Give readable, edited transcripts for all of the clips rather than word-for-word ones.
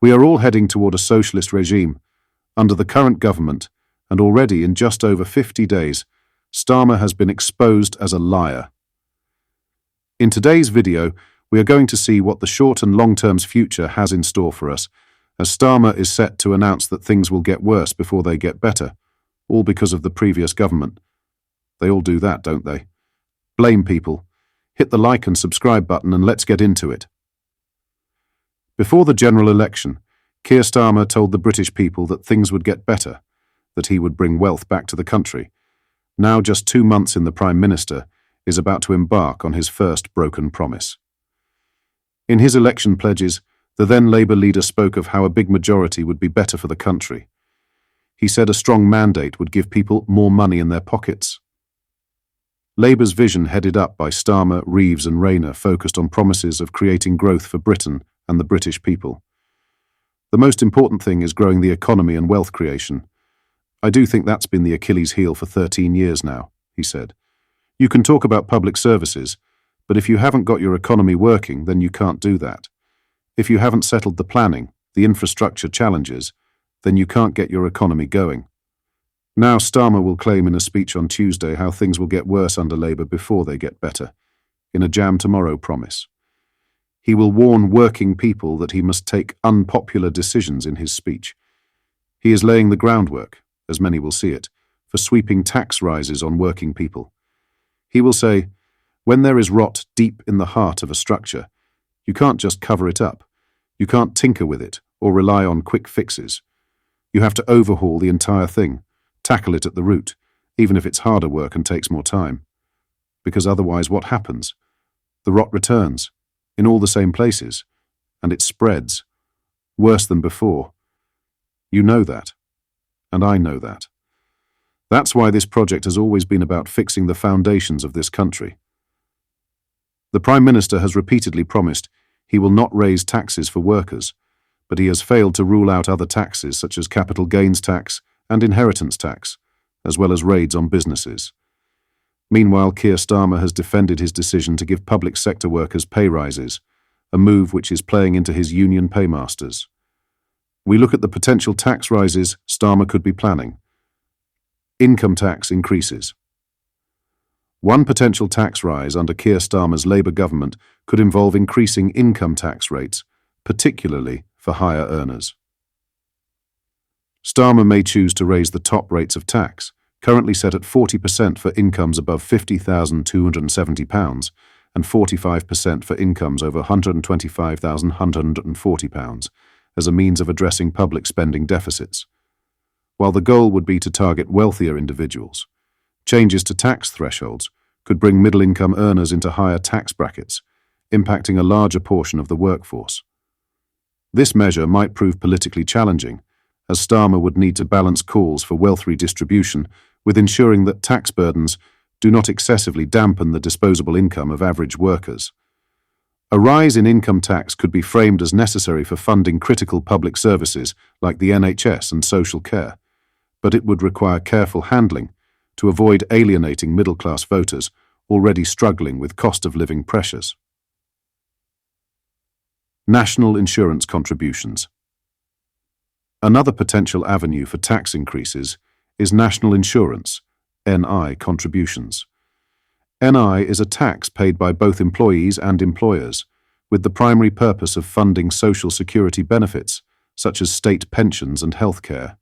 We are all heading toward a socialist regime under the current government, and already in just over 50 days, Starmer has been exposed as a liar. In today's video, we are going to see what the short and long-term future has in store for us, as Starmer is set to announce that things will get worse before they get better, all because of the previous government. They all do that, don't they? Blame people. Hit the like and subscribe button and let's get into it. Before the general election, Keir Starmer told the British people that things would get better, that he would bring wealth back to the country. Now, just 2 months in, the Prime Minister is about to embark on his first broken promise. In his election pledges, the then Labour leader spoke of how a big majority would be better for the country. He said a strong mandate would give people more money in their pockets. Labour's vision, headed up by Starmer, Reeves and Rayner, focused on promises of creating growth for Britain and the British people. The most important thing is growing the economy and wealth creation. I do think that's been the Achilles heel for 13 years now, he said. You can talk about public services, but if you haven't got your economy working, then you can't do that. If you haven't settled the planning, the infrastructure challenges, then you can't get your economy going. Now Starmer will claim in a speech on Tuesday how things will get worse under Labour before they get better, in a Jam Tomorrow promise. He will warn working people that he must take unpopular decisions in his speech. He is laying the groundwork, as many will see it, for sweeping tax rises on working people. He will say, when there is rot deep in the heart of a structure, you can't just cover it up. You can't tinker with it or rely on quick fixes. You have to overhaul the entire thing, tackle it at the root, even if it's harder work and takes more time. Because otherwise what happens? The rot returns, in all the same places, and it spreads, worse than before. You know that, and I know that. That's why this project has always been about fixing the foundations of this country. The Prime Minister has repeatedly promised he will not raise taxes for workers, but he has failed to rule out other taxes such as capital gains tax and inheritance tax, as well as raids on businesses. Meanwhile, Keir Starmer has defended his decision to give public sector workers pay rises, a move which is playing into his union paymasters. We look at the potential tax rises Starmer could be planning. Income tax increases. One potential tax rise under Keir Starmer's Labour government could involve increasing income tax rates, particularly for higher earners. Starmer may choose to raise the top rates of tax, currently set at 40% for incomes above £50,270 and 45% for incomes over £125,140, as a means of addressing public spending deficits. While the goal would be to target wealthier individuals, changes to tax thresholds could bring middle-income earners into higher tax brackets, impacting a larger portion of the workforce. This measure might prove politically challenging, as Starmer would need to balance calls for wealth redistribution with ensuring that tax burdens do not excessively dampen the disposable income of average workers. A rise in income tax could be framed as necessary for funding critical public services like the NHS and social care, but it would require careful handling to avoid alienating middle-class voters already struggling with cost-of-living pressures. National insurance contributions. Another potential avenue for tax increases is national insurance, NI, contributions. NI is a tax paid by both employees and employers, with the primary purpose of funding social security benefits, such as state pensions and health care.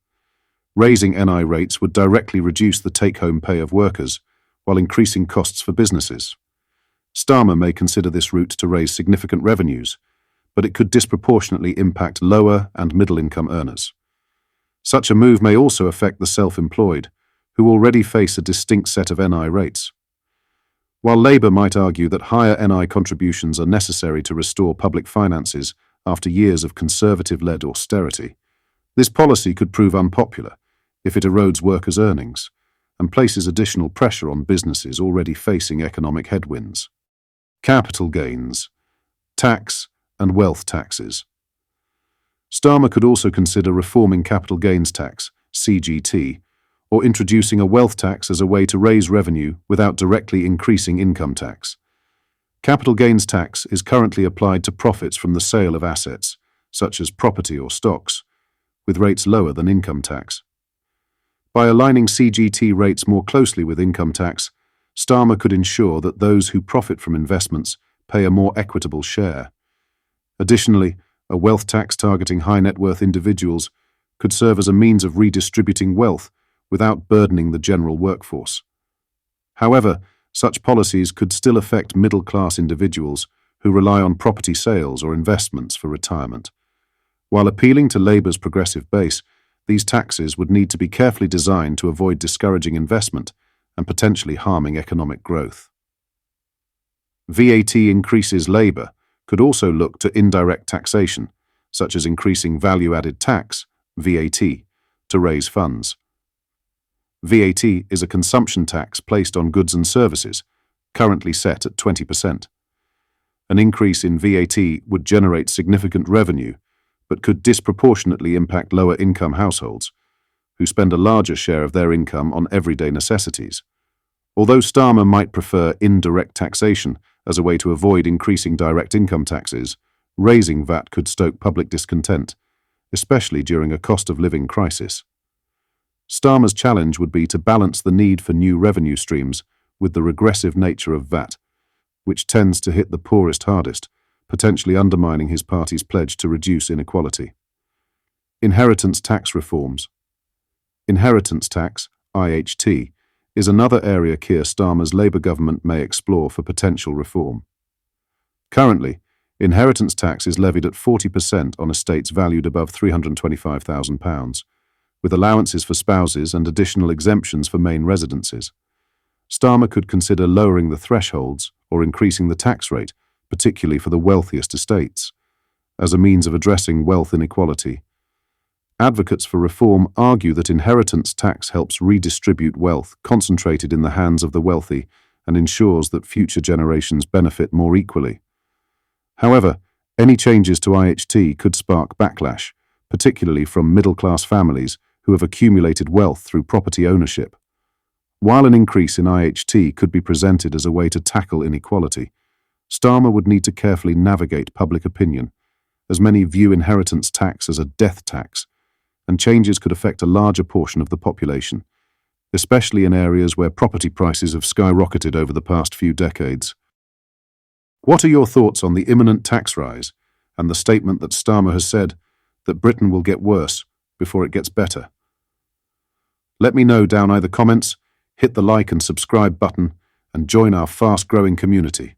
Raising NI rates would directly reduce the take-home pay of workers, while increasing costs for businesses. Starmer may consider this route to raise significant revenues, but it could disproportionately impact lower and middle-income earners. Such a move may also affect the self-employed, who already face a distinct set of NI rates. While Labour might argue that higher NI contributions are necessary to restore public finances after years of conservative-led austerity, this policy could prove unpopular if it erodes workers' earnings and places additional pressure on businesses already facing economic headwinds. Capital gains, tax and wealth taxes. Starmer could also consider reforming capital gains tax, CGT, or introducing a wealth tax as a way to raise revenue without directly increasing income tax. Capital gains tax is currently applied to profits from the sale of assets, such as property or stocks, with rates lower than income tax. By aligning CGT rates more closely with income tax, Starmer could ensure that those who profit from investments pay a more equitable share. Additionally, a wealth tax targeting high-net-worth individuals could serve as a means of redistributing wealth without burdening the general workforce. However, such policies could still affect middle-class individuals who rely on property sales or investments for retirement. While appealing to Labour's progressive base, these taxes would need to be carefully designed to avoid discouraging investment and potentially harming economic growth. VAT increases Labour could also look to indirect taxation, such as increasing value-added tax, VAT, to raise funds. VAT is a consumption tax placed on goods and services, currently set at 20%. An increase in VAT would generate significant revenue, but could disproportionately impact lower-income households, who spend a larger share of their income on everyday necessities. Although Starmer might prefer indirect taxation as a way to avoid increasing direct income taxes, raising VAT could stoke public discontent, especially during a cost-of-living crisis. Starmer's challenge would be to balance the need for new revenue streams with the regressive nature of VAT, which tends to hit the poorest hardest, potentially undermining his party's pledge to reduce inequality. Inheritance tax reforms. Inheritance tax, IHT, is another area Keir Starmer's Labour government may explore for potential reform. Currently, inheritance tax is levied at 40% on estates valued above £325,000, with allowances for spouses and additional exemptions for main residences. Starmer could consider lowering the thresholds or increasing the tax rate, particularly for the wealthiest estates, as a means of addressing wealth inequality. Advocates for reform argue that inheritance tax helps redistribute wealth concentrated in the hands of the wealthy and ensures that future generations benefit more equally. However, any changes to IHT could spark backlash, particularly from middle-class families who have accumulated wealth through property ownership. While an increase in IHT could be presented as a way to tackle inequality, Starmer would need to carefully navigate public opinion, as many view inheritance tax as a death tax, and changes could affect a larger portion of the population, especially in areas where property prices have skyrocketed over the past few decades. What are your thoughts on the imminent tax rise and the statement that Starmer has said that Britain will get worse before it gets better? Let me know down either comments, hit the like and subscribe button, and join our fast-growing community.